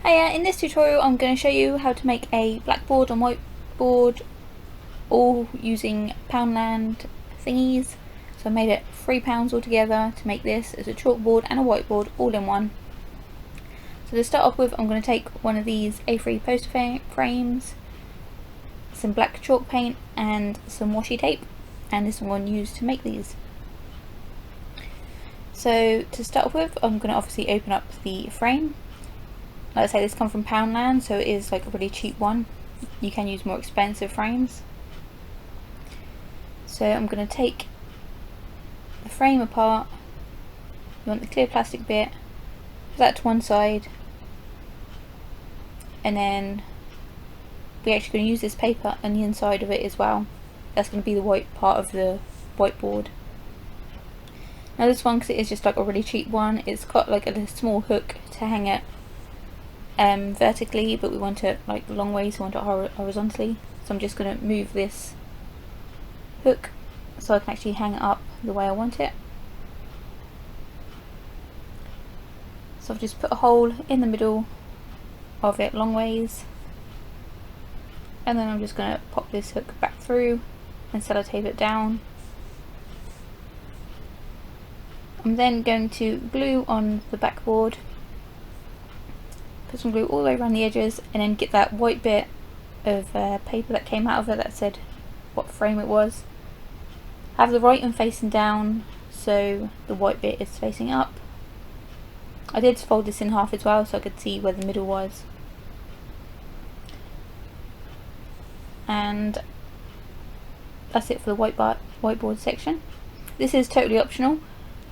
Hiya, in this tutorial I'm going to show you how to make a blackboard and whiteboard all using Poundland thingies. So I made it £3 altogether to make this as a chalkboard and a whiteboard all in one. So to start off with, I'm going to take one of these A3 poster frames, some black chalk paint and some washi tape, and this one used to make these. So to start off with, I'm going to obviously open up the frame. Like I say, this comes from Poundland, so it is like a really cheap one. You can use more expensive frames. So I'm going to take the frame apart. You want the clear plastic bit, put that to one side, and then we're actually going to use this paper on the inside of it as well. That's going to be the white part of the whiteboard. Now this one, because it is just like a really cheap one, it's got like a small hook to hang it vertically, but we want it like long ways, so we want it horizontally. So I'm just going to move this hook so I can actually hang it up the way I want it. So I've just put a hole in the middle of it long ways, and then I'm just going to pop this hook back through and sellotape it down. I'm then going to glue on the backboard, put some glue all the way around the edges, and then get that white bit of paper that came out of it that said what frame it was. Have the right one facing down so the white bit is facing up. I did fold this in half as well so I could see where the middle was. And that's it for the whiteboard section. This is totally optional,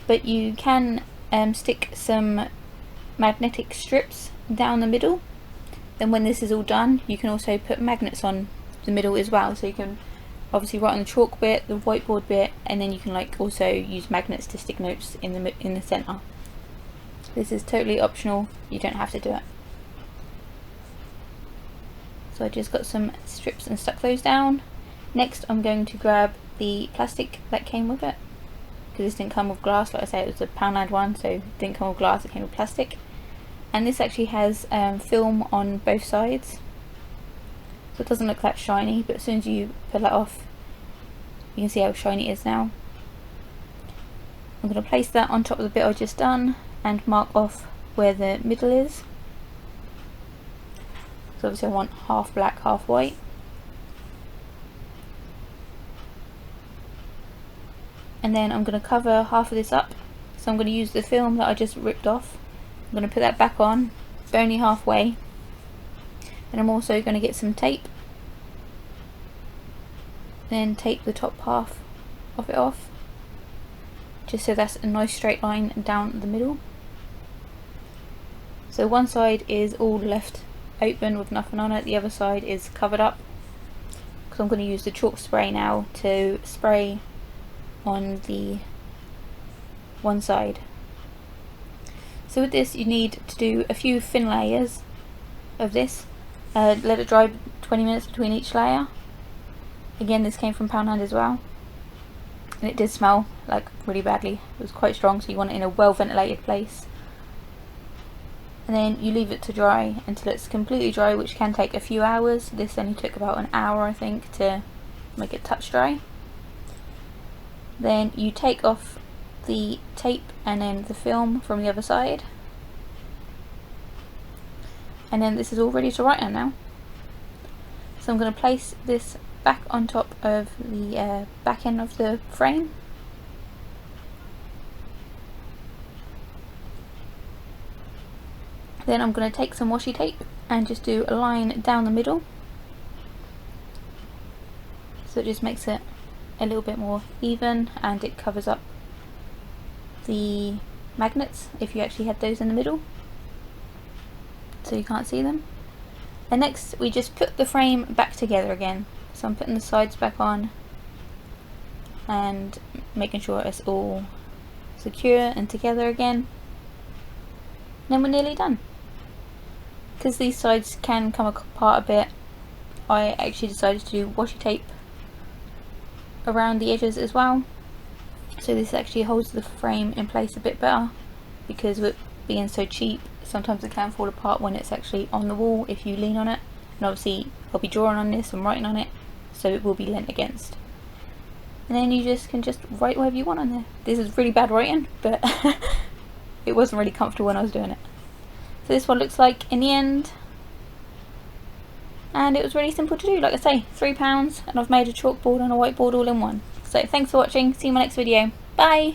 but you can stick some magnetic strips down the middle. Then when this is all done, you can also put magnets on the middle as well, so you can obviously write on the chalk bit, the whiteboard bit, and then you can like also use magnets to stick notes in the center. This is totally optional, you don't have to do it. So I just got some strips and stuck those down. Next I'm going to grab the plastic that came with it, because this didn't come with glass. Like I said, it was a Poundland one, so it didn't come with glass, it came with plastic. And this actually has film on both sides, so it doesn't look that shiny, but as soon as you peel that off, you can see how shiny it is now. I'm going to place that on top of the bit I've just done and mark off where the middle is. So obviously I want half black, half white. And then I'm going to cover half of this up, so I'm going to use the film that I just ripped off. I'm going to put that back on, but only halfway. And I'm also going to get some tape, then tape the top half of it off, just so that's a nice straight line down the middle. So one side is all left open with nothing on it, the other side is covered up, because I'm going to use the chalk spray now to spray on the one side. So with this you need to do a few thin layers of this. Let it dry 20 minutes between each layer. Again, this came from Poundland as well, and it did smell like really badly. It was quite strong, so you want it in a well ventilated place. And then you leave it to dry until it's completely dry, which can take a few hours. This only took about an hour, I think, to make it touch dry. Then you take off the tape and then the film from the other side, and then this is all ready to write on now. So I'm going to place this back on top of the back end of the frame. Then I'm going to take some washi tape and just do a line down the middle, so it just makes it a little bit more even, and it covers up the magnets if you actually had those in the middle, so you can't see them. And next we just put the frame back together again. So I'm putting the sides back on and making sure it's all secure and together again. Then we're nearly done. Because these sides can come apart a bit, I actually decided to do washi tape around the edges as well, so this actually holds the frame in place a bit better, because with being so cheap, sometimes it can fall apart when it's actually on the wall if you lean on it. And obviously I'll be drawing on this and writing on it, so it will be leant against. And then you can just write whatever you want on there. This is really bad writing, but it wasn't really comfortable when I was doing it. So this one looks like in the end. And it was really simple to do, like I say, £3, and I've made a chalkboard and a whiteboard all in one. So thanks for watching, see you in my next video, bye!